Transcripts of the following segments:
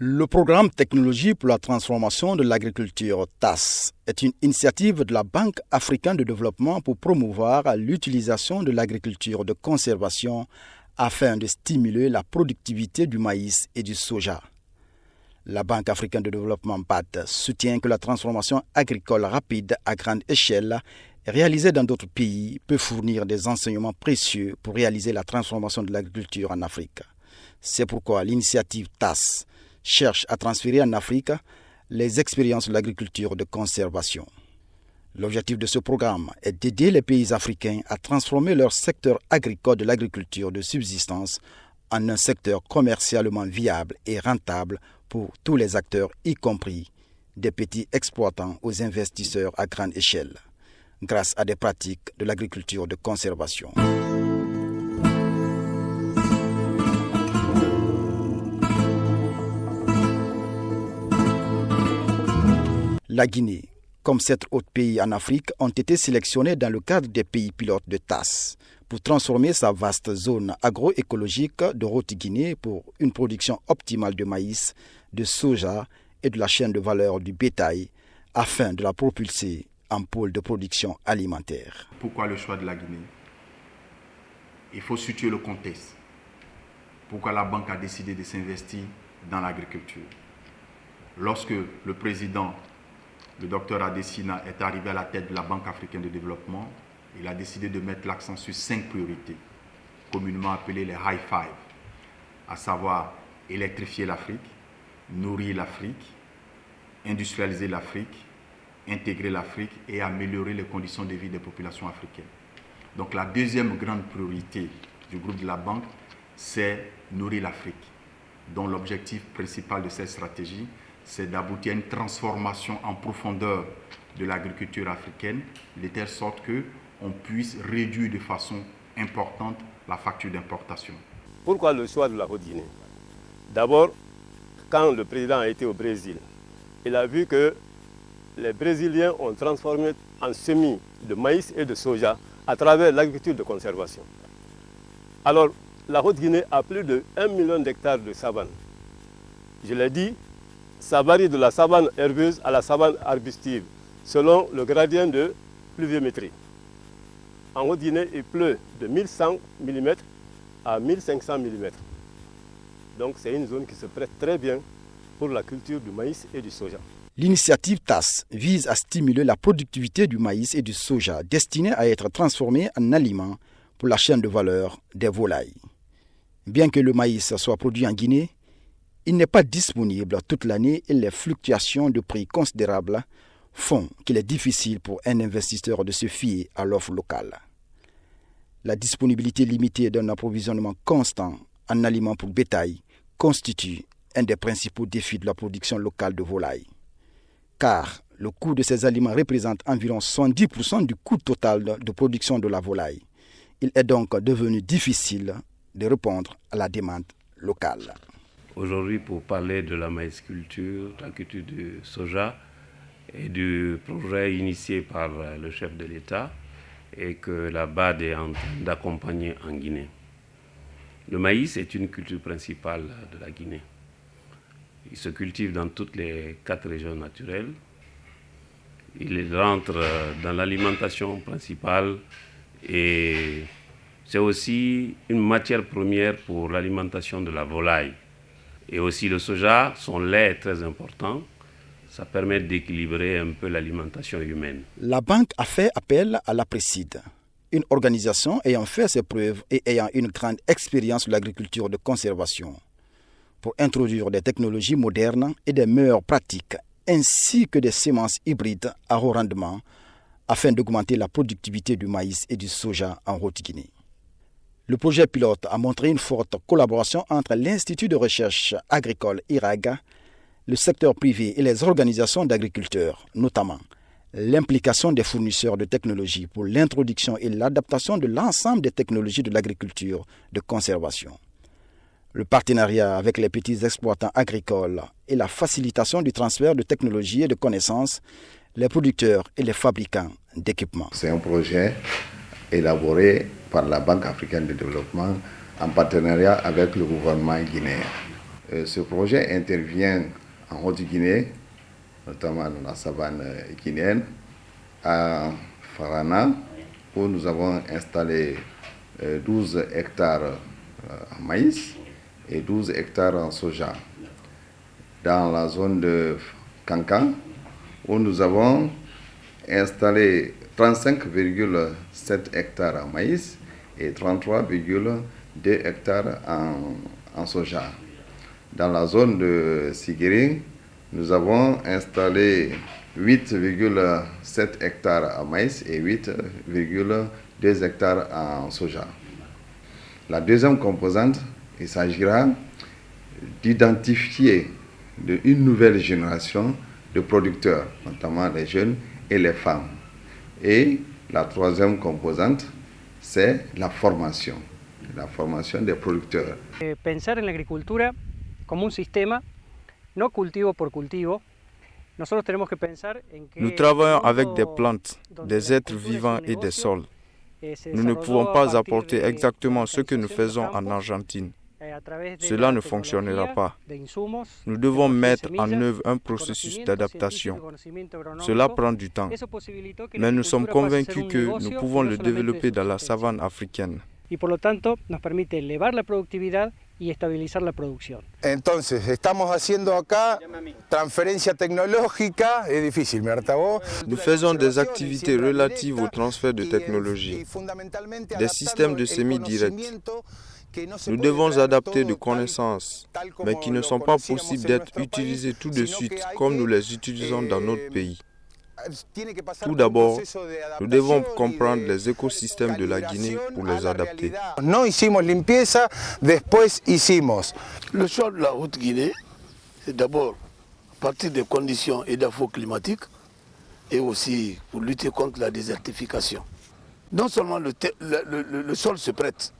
Le programme Technologie pour la transformation de l'agriculture TAS est une initiative de la Banque africaine de développement pour promouvoir l'utilisation de l'agriculture de conservation afin de stimuler la productivité du maïs et du soja. La Banque africaine de développement BAD soutient que la transformation agricole rapide à grande échelle réalisée dans d'autres pays peut fournir des enseignements précieux pour réaliser la transformation de l'agriculture en Afrique. C'est pourquoi l'initiative TAS cherche à transférer en Afrique les expériences de l'agriculture de conservation. L'objectif de ce programme est d'aider les pays africains à transformer leur secteur agricole de l'agriculture de subsistance en un secteur commercialement viable et rentable pour tous les acteurs, y compris des petits exploitants aux investisseurs à grande échelle, grâce à des pratiques de l'agriculture de conservation. La Guinée, comme 7 autres pays en Afrique, ont été sélectionnés dans le cadre des pays pilotes de TAS pour transformer sa vaste zone agroécologique de Haute-Guinée pour une production optimale de maïs, de soja et de la chaîne de valeur du bétail afin de la propulser en pôle de production alimentaire. Pourquoi le choix de la Guinée? Il faut situer le contexte. Pourquoi la banque a décidé de s'investir dans l'agriculture? Lorsque le président, le docteur Adesina, est arrivé à la tête de la Banque africaine de développement, il a décidé de mettre l'accent sur 5 priorités, communément appelées les High Five, à savoir électrifier l'Afrique, nourrir l'Afrique, industrialiser l'Afrique, intégrer l'Afrique et améliorer les conditions de vie des populations africaines. Donc la deuxième grande priorité du groupe de la banque, c'est nourrir l'Afrique, dont l'objectif principal de cette stratégie, c'est d'aboutir à une transformation en profondeur de l'agriculture africaine, de telle sorte qu'on puisse réduire de façon importante la facture d'importation. Pourquoi le choix de la Haute-Guinée? D'abord, quand le président a été au Brésil, il a vu que les Brésiliens ont transformé en semis de maïs et de soja à travers l'agriculture de conservation. Alors, la Haute-Guinée a plus de 1 million d'hectares de savane. Je l'ai dit, ça varie de la savane herbeuse à la savane arbustive, selon le gradient de pluviométrie. En Haute-Guinée, il pleut de 1100 mm à 1500 mm. Donc c'est une zone qui se prête très bien pour la culture du maïs et du soja. L'initiative TAS vise à stimuler la productivité du maïs et du soja destinés à être transformés en aliments pour la chaîne de valeur des volailles. Bien que le maïs soit produit en Guinée, il n'est pas disponible toute l'année et les fluctuations de prix considérables font qu'il est difficile pour un investisseur de se fier à l'offre locale. La disponibilité limitée d'un approvisionnement constant en aliments pour bétail constitue un des principaux défis de la production locale de volailles. Car le coût de ces aliments représente environ 70% du coût total de production de la volaille. Il est donc devenu difficile de répondre à la demande locale. Aujourd'hui, pour parler de la maïsculture, de la culture du soja et du projet initié par le chef de l'État et que la BAD est en train d'accompagner en Guinée. Le maïs est une culture principale de la Guinée. Il se cultive dans toutes les 4 régions naturelles. Il rentre dans l'alimentation principale et c'est aussi une matière première pour l'alimentation de la volaille. Et aussi le soja, son lait est très important. Ça permet d'équilibrer un peu l'alimentation humaine. La banque a fait appel à l'APRESID, une organisation ayant fait ses preuves et ayant une grande expérience de l'agriculture de conservation, pour introduire des technologies modernes et des meilleures pratiques, ainsi que des semences hybrides à haut rendement, afin d'augmenter la productivité du maïs et du soja en Haute-Guinée. Le projet pilote a montré une forte collaboration entre l'Institut de recherche agricole IRAG, le secteur privé et les organisations d'agriculteurs, notamment l'implication des fournisseurs de technologies pour l'introduction et l'adaptation de l'ensemble des technologies de l'agriculture de conservation. Le partenariat avec les petits exploitants agricoles et la facilitation du transfert de technologies et de connaissances, les producteurs et les fabricants d'équipements. C'est un projet élaboré par la Banque africaine de développement en partenariat avec le gouvernement guinéen. Ce projet intervient en Haute-Guinée, notamment dans la savane guinéenne, à Farana, où nous avons installé 12 hectares en maïs et 12 hectares en soja. Dans la zone de Kankan, où nous avons installé 35,7 hectares en maïs et 33,2 hectares en soja. Dans la zone de Sigiri, nous avons installé 8,7 hectares en maïs et 8,2 hectares en soja. La deuxième composante, il s'agira d'identifier une nouvelle génération de producteurs, notamment les jeunes et les femmes. Et la troisième composante, c'est la formation des producteurs. Pensar en l'agriculture comme un système, non cultivo por cultivo. Nous travaillons avec des plantes, des êtres vivants et des sols. Nous ne pouvons pas apporter exactement ce que nous faisons en Argentine. Cela ne fonctionnera pas. Nous devons mettre en œuvre un processus d'adaptation. Cela prend du temps, mais nous sommes convaincus que nous pouvons le développer dans la savane africaine. Y por lo tanto nos permite elevar la productividad y estabilizar la producción. Entonces, estamos haciendo acá transferencia tecnológica, es difícil, ¿verdad vos? Nous faisons des activités relatives au transfert de technologie, des systèmes de semis directs. Nous devons adapter des connaissances, mais qui ne sont pas possibles d'être utilisées tout de suite comme nous les utilisons dans notre pays. Tout d'abord, nous devons comprendre les écosystèmes de la Guinée pour les adapter. No hicimos limpieza, después hicimos. Le choix de la Haute-Guinée, c'est d'abord à partir des conditions édapho-climatiques et aussi pour lutter contre la désertification. Non seulement le sol se prête,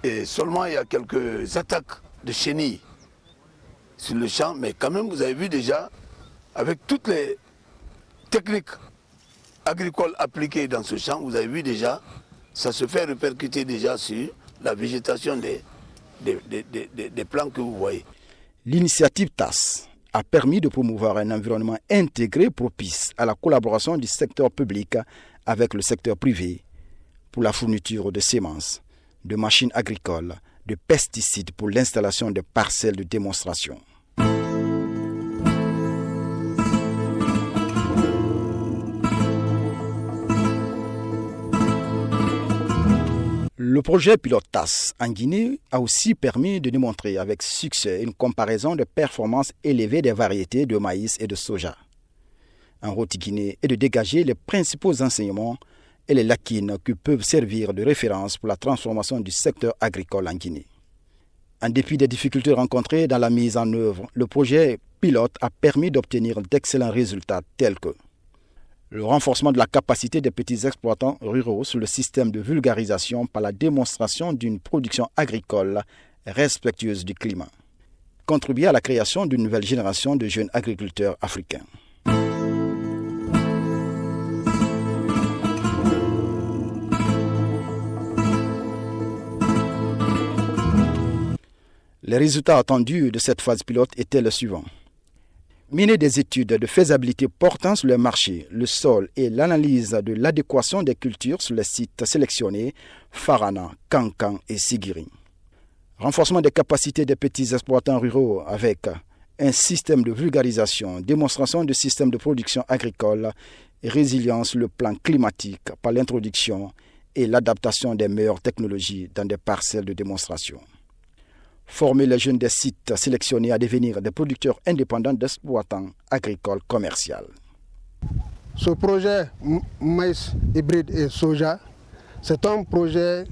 et seulement il y a quelques attaques de chenilles sur le champ, mais quand même vous avez vu déjà, avec toutes les techniques agricoles appliquées dans ce champ, vous avez vu déjà, ça se fait répercuter déjà sur la végétation des plants que vous voyez. L'initiative TAS a permis de promouvoir un environnement intégré propice à la collaboration du secteur public avec le secteur privé pour la fourniture de semences, de machines agricoles, de pesticides pour l'installation de parcelles de démonstration. Le projet pilote TAS en Guinée a aussi permis de démontrer avec succès une comparaison de performances élevées des variétés de maïs et de soja en Haute-Guinée et de dégager les principaux enseignements et les lacunes qui peuvent servir de référence pour la transformation du secteur agricole en Guinée. En dépit des difficultés rencontrées dans la mise en œuvre, le projet pilote a permis d'obtenir d'excellents résultats tels que le renforcement de la capacité des petits exploitants ruraux sur le système de vulgarisation par la démonstration d'une production agricole respectueuse du climat. Contribuer à la création d'une nouvelle génération de jeunes agriculteurs africains. Les résultats attendus de cette phase pilote étaient les suivants. Mener des études de faisabilité portant sur le marché, le sol et l'analyse de l'adéquation des cultures sur les sites sélectionnés, Farana, Kankan et Sigiri. Renforcement des capacités des petits exploitants ruraux avec un système de vulgarisation, démonstration de systèmes de production agricole et résilience sur le plan climatique par l'introduction et l'adaptation des meilleures technologies dans des parcelles de démonstration. Former les jeunes des sites sélectionnés à devenir des producteurs indépendants d'exploitants agricoles commerciaux. Ce projet maïs hybride et soja, c'est un projet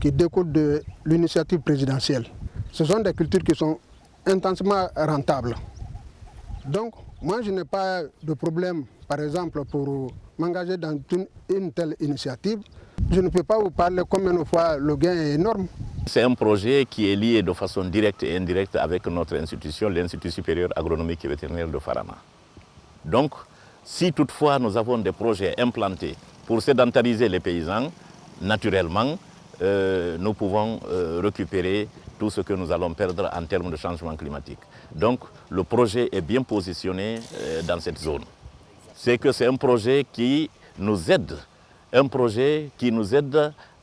qui découle de l'initiative présidentielle. Ce sont des cultures qui sont intensément rentables. Donc, moi, je n'ai pas de problème, par exemple, pour m'engager dans une telle initiative. Je ne peux pas vous parler combien de fois le gain est énorme. C'est un projet qui est lié de façon directe et indirecte avec notre institution, l'Institut supérieur agronomique et vétérinaire de Farana. Donc, si toutefois nous avons des projets implantés pour sédentariser les paysans, naturellement, nous pouvons récupérer tout ce que nous allons perdre en termes de changement climatique. Donc le projet est bien positionné dans cette zone. C'est que c'est un projet qui nous aide,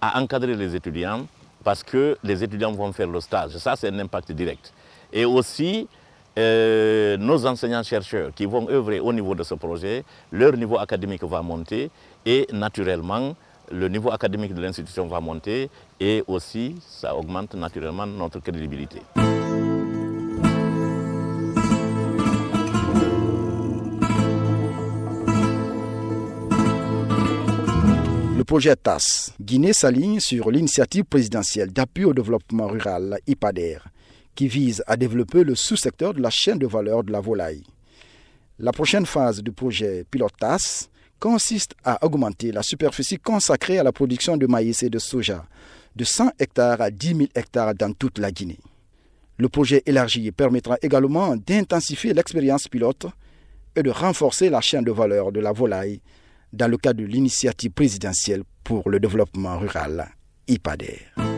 à encadrer les étudiants parce que les étudiants vont faire le stage. Ça, c'est un impact direct. Et aussi, nos enseignants-chercheurs qui vont œuvrer au niveau de ce projet, leur niveau académique va monter et naturellement, le niveau académique de l'institution va monter et aussi, ça augmente naturellement notre crédibilité. Le projet TAS, Guinée s'aligne sur l'initiative présidentielle d'appui au développement rural IPADER, qui vise à développer le sous-secteur de la chaîne de valeur de la volaille. La prochaine phase du projet pilote TAS consiste à augmenter la superficie consacrée à la production de maïs et de soja de 100 hectares à 10 000 hectares dans toute la Guinée. Le projet élargi permettra également d'intensifier l'expérience pilote et de renforcer la chaîne de valeur de la volaille dans le cadre de l'initiative présidentielle pour le développement rural IPADER.